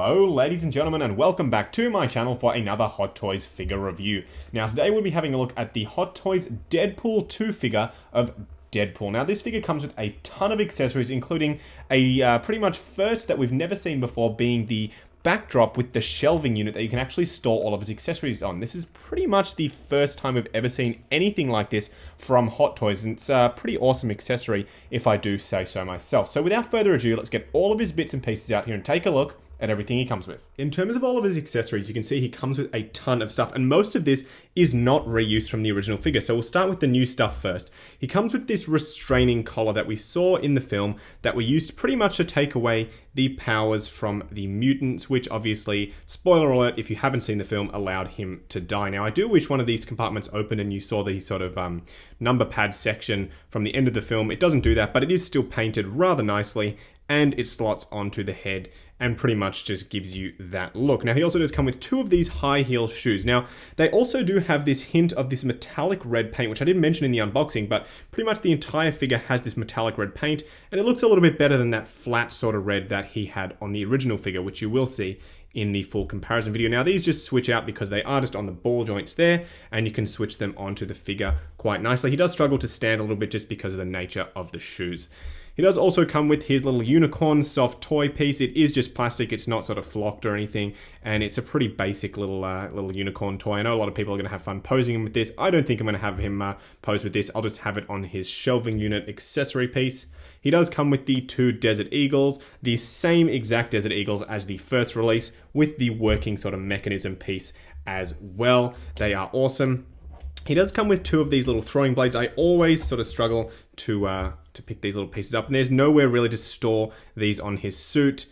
Hello ladies and gentlemen, and welcome back to my channel for another Hot Toys figure review. Now today we'll be having a look at the Hot Toys Deadpool 2 figure of Deadpool. Now this figure comes with a ton of accessories, including a pretty much first that we've never seen before, being the backdrop with the shelving unit that you can actually store all of his accessories on. This is pretty much the first time we've ever seen anything like this from Hot Toys, and it's a pretty awesome accessory if I do say so myself. So without further ado, let's get all of his bits and pieces out here and take a look at everything he comes with. In terms of all of his accessories, you can see he comes with a ton of stuff, and most of this is not reused from the original figure. So we'll start with the new stuff first. He comes with this restraining collar that we saw in the film that we used pretty much to take away the powers from the mutants, which obviously, spoiler alert, if you haven't seen the film, allowed him to die. Now I do wish one of these compartments opened and you saw the sort of number pad section from the end of the film. It doesn't do that, but it is still painted rather nicely, and it slots onto the head and pretty much just gives you that look. Now he also does come with two of these high heel shoes. Now they also do have this hint of this metallic red paint, which I didn't mention in the unboxing, but pretty much the entire figure has this metallic red paint, and it looks a little bit better than that flat sort of red that he had on the original figure, which you will see in the full comparison video. Now these just switch out because they are just on the ball joints there, and you can switch them onto the figure quite nicely. He does struggle to stand a little bit just because of the nature of the shoes. He does also come with his little unicorn soft toy piece. It is just plastic, it's not sort of flocked or anything, and it's a pretty basic little unicorn toy. I know a lot of people are going to have fun posing him with this. I don't think I'm going to have him pose with this. I'll just have it on his shelving unit accessory piece. He does come with the two Desert Eagles, the same exact Desert Eagles as the first release, with the working sort of mechanism piece as well. They are awesome. He does come with two of these little throwing blades. I always sort of struggle to pick these little pieces up, and there's nowhere really to store these on his suit.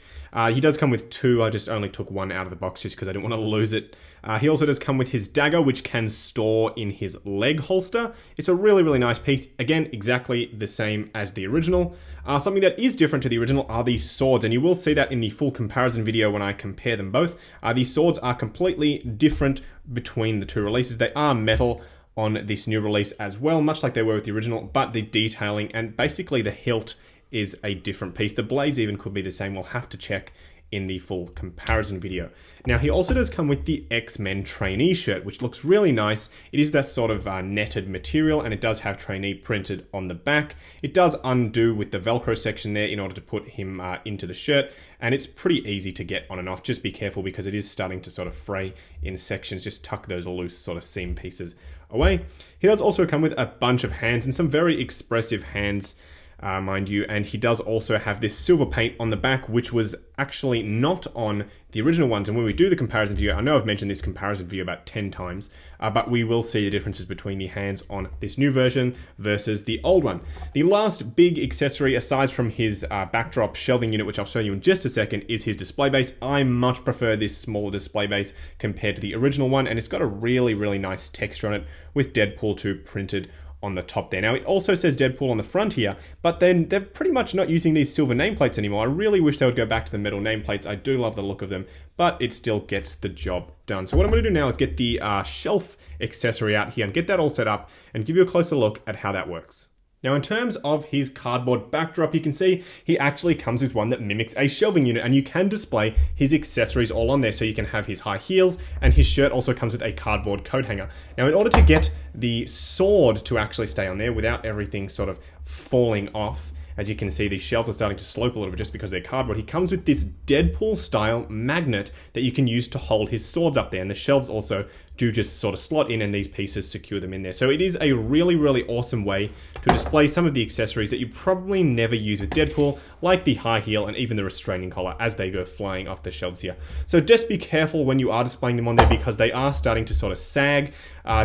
He does come with two. I just only took one out of the box just because I didn't want to lose it. He also does come with his dagger, which can store in his leg holster. It's a really, really nice piece. Again, exactly the same as the original. Something that is different to the original are these swords, and you will see that in the full comparison video when I compare them both. These swords are completely different between the two releases. They are metal on this new release as well, much like they were with the original, but the detailing and basically the hilt is a different piece. The blades even could be the same. We'll have to check in the full comparison video. Now he also does come with the X-Men trainee shirt, which looks really nice. It is that sort of netted material, and it does have trainee printed on the back. It does undo with the Velcro section there in order to put him into the shirt, and it's pretty easy to get on and off. Just be careful because it is starting to sort of fray in sections. Just tuck those loose sort of seam pieces away. He does also come with a bunch of hands, and some very expressive hands, mind you, and he does also have this silver paint on the back, which was actually not on the original ones. And when we do the comparison video, I know I've mentioned this comparison video about 10 times, but we will see the differences between the hands on this new version versus the old one. The last big accessory, aside from his backdrop shelving unit, which I'll show you in just a second, is his display base. I much prefer this smaller display base compared to the original one, and it's got a really, really nice texture on it with Deadpool 2 printed on the top there. Now it also says Deadpool on the front here, but then they're pretty much not using these silver nameplates anymore. I really wish they would go back to the metal nameplates. I do love the look of them, but it still gets the job done. So what I'm going to do now is get the shelf accessory out here and get that all set up and give you a closer look at how that works. Now in terms of his cardboard backdrop, you can see he actually comes with one that mimics a shelving unit, and you can display his accessories all on there. So you can have his high heels, and his shirt also comes with a cardboard coat hanger. Now in order to get the sword to actually stay on there without everything sort of falling off, as you can see, these shelves are starting to slope a little bit just because they're cardboard. He comes with this Deadpool-style magnet that you can use to hold his swords up there. And the shelves also do just sort of slot in, and these pieces secure them in there. So it is a really, really awesome way to display some of the accessories that you probably never use with Deadpool, like the high heel and even the restraining collar as they go flying off the shelves here. So just be careful when you are displaying them on there, because they are starting to sort of sag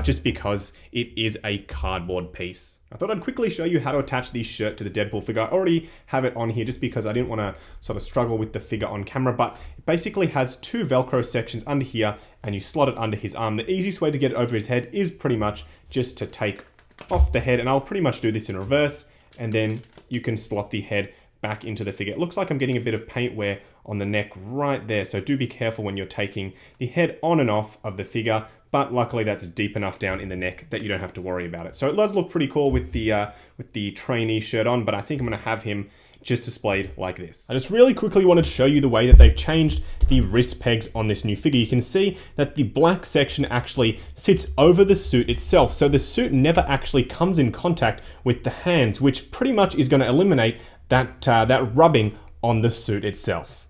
just because it is a cardboard piece. I thought I'd quickly show you how to attach the shirt to the Deadpool figure. I already have it on here just because I didn't want to sort of struggle with the figure on camera, but it basically has two Velcro sections under here, and you slot it under his arm. The easiest way to get it over his head is pretty much just to take off the head, and I'll pretty much do this in reverse, and then you can slot the head back into the figure. It looks like I'm getting a bit of paint wear on the neck right there, so do be careful when you're taking the head on and off of the figure, but luckily that's deep enough down in the neck that you don't have to worry about it. So it does look pretty cool with the trainee shirt on, but I think I'm going to have him just displayed like this. I just really quickly wanted to show you the way that they've changed the wrist pegs on this new figure. You can see that the black section actually sits over the suit itself, so the suit never actually comes in contact with the hands, which pretty much is going to eliminate that rubbing on the suit itself.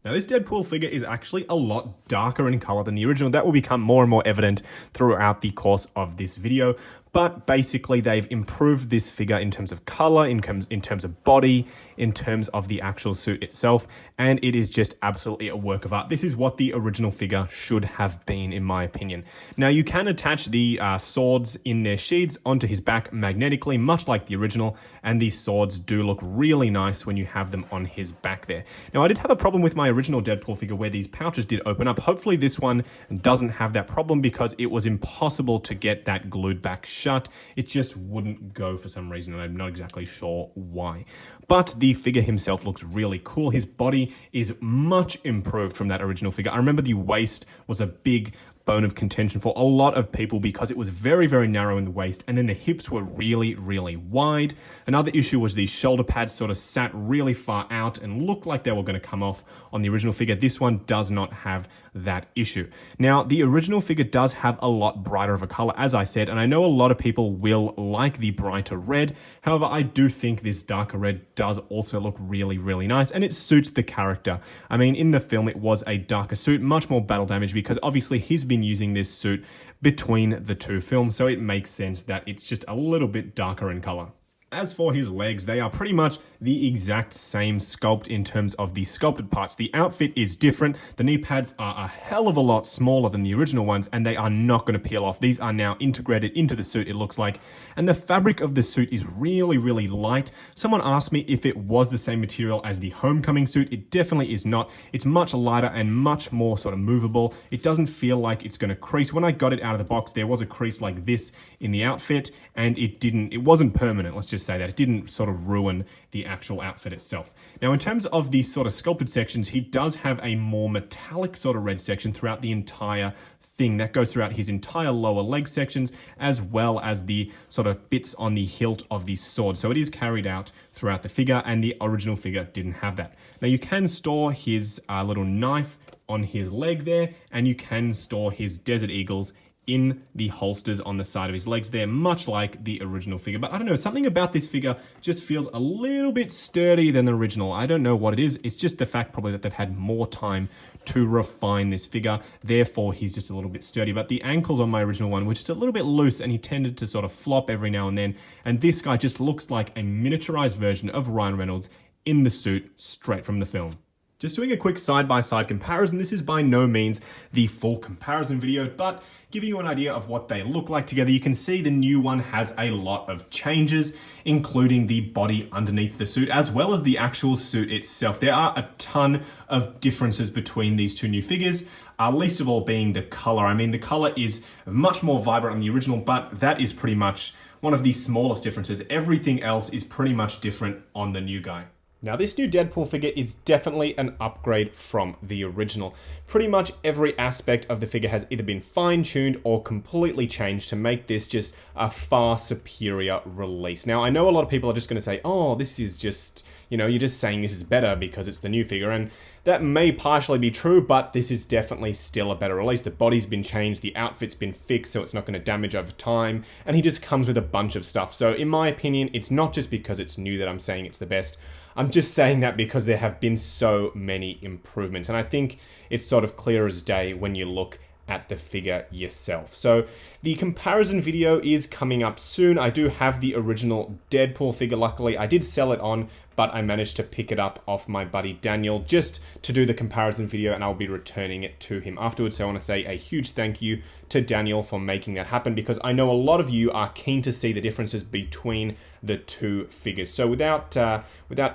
Now, this Deadpool figure is actually a lot darker in color than the original. That will become more and more evident throughout the course of this video. But basically, they've improved this figure in terms of color, in terms of body, in terms of the actual suit itself, and it is just absolutely a work of art. This is what the original figure should have been, in my opinion. Now, you can attach the swords in their sheaths onto his back magnetically, much like the original, and these swords do look really nice when you have them on his back there. Now, I did have a problem with my original Deadpool figure where these pouches did open up. Hopefully, this one doesn't have that problem because it was impossible to get that glued back shut. It just wouldn't go for some reason, and I'm not exactly sure why. But the figure himself looks really cool. His body is much improved from that original figure. I remember the waist was a big bone of contention for a lot of people because it was very, very narrow in the waist, and then the hips were really, really wide. Another issue was these shoulder pads sort of sat really far out and looked like they were going to come off on the original figure. This one does not have that issue. Now, the original figure does have a lot brighter of a color, as I said, and I know a lot of people will like the brighter red. However, I do think this darker red does also look really, really nice, and it suits the character. I mean, in the film, it was a darker suit, much more battle damage, because obviously he's been using this suit between the two films, so it makes sense that it's just a little bit darker in color. As for his legs, they are pretty much the exact same sculpt in terms of the sculpted parts. The outfit is different. The knee pads are a hell of a lot smaller than the original ones, and they are not going to peel off. These are now integrated into the suit, it looks like. And the fabric of the suit is really, really light. Someone asked me if it was the same material as the Homecoming suit. It definitely is not. It's much lighter and much more sort of movable. It doesn't feel like it's going to crease. When I got it out of the box, there was a crease like this in the outfit, and it wasn't permanent, let's just say that. It didn't sort of ruin the actual outfit itself. Now, in terms of these sort of sculpted sections, he does have a more metallic sort of red section throughout the entire thing. That goes throughout his entire lower leg sections, as well as the sort of bits on the hilt of the sword. So it is carried out throughout the figure, and the original figure didn't have that. Now, you can store his little knife on his leg there, and you can store his Desert Eagles in the holsters on the side of his legs there, much like the original figure. But I don't know, something about this figure just feels a little bit sturdier than the original. I don't know what it is. It's just the fact probably that they've had more time to refine this figure. Therefore, he's just a little bit sturdy. But the ankles on my original one were just a little bit loose, and he tended to sort of flop every now and then. And this guy just looks like a miniaturized version of Ryan Reynolds in the suit straight from the film. Just doing a quick side-by-side comparison. This is by no means the full comparison video, but giving you an idea of what they look like together. You can see the new one has a lot of changes, including the body underneath the suit, as well as the actual suit itself. There are a ton of differences between these two new figures, least of all being the color. I mean, the color is much more vibrant on the original, but that is pretty much one of the smallest differences. Everything else is pretty much different on the new guy. Now, this new Deadpool figure is definitely an upgrade from the original. Pretty much every aspect of the figure has either been fine-tuned or completely changed to make this just a far superior release. Now, I know a lot of people are just going to say, oh, this is just, you're just saying this is better because it's the new figure, and that may partially be true, but this is definitely still a better release. The body's been changed, the outfit's been fixed, so it's not going to damage over time, and he just comes with a bunch of stuff. So in my opinion, it's not just because it's new that I'm saying it's the best. I'm just saying that because there have been so many improvements, and I think it's sort of clear as day when you look at the figure yourself. So the comparison video is coming up soon. I do have the original Deadpool figure. Luckily, I did sell it on, but I managed to pick it up off my buddy Daniel just to do the comparison video, and I'll be returning it to him afterwards. So I want to say a huge thank you to Daniel for making that happen, because I know a lot of you are keen to see the differences between the two figures. So without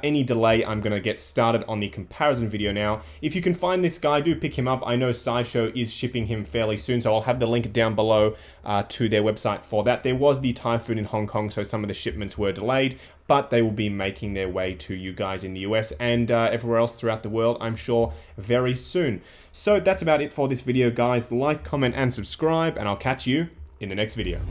any delay, I'm going to get started on the comparison video now. If you can find this guy, do pick him up. I know Sideshow is shipping him fairly soon, so I'll have the link down below to their website for that. There was the typhoon in Hong Kong, so some of the shipments were delayed, but they will be making their way to you guys in the US and everywhere else throughout the world, I'm sure, very soon. So that's about it for this video, guys. Like, comment, and subscribe, and I'll catch you in the next video.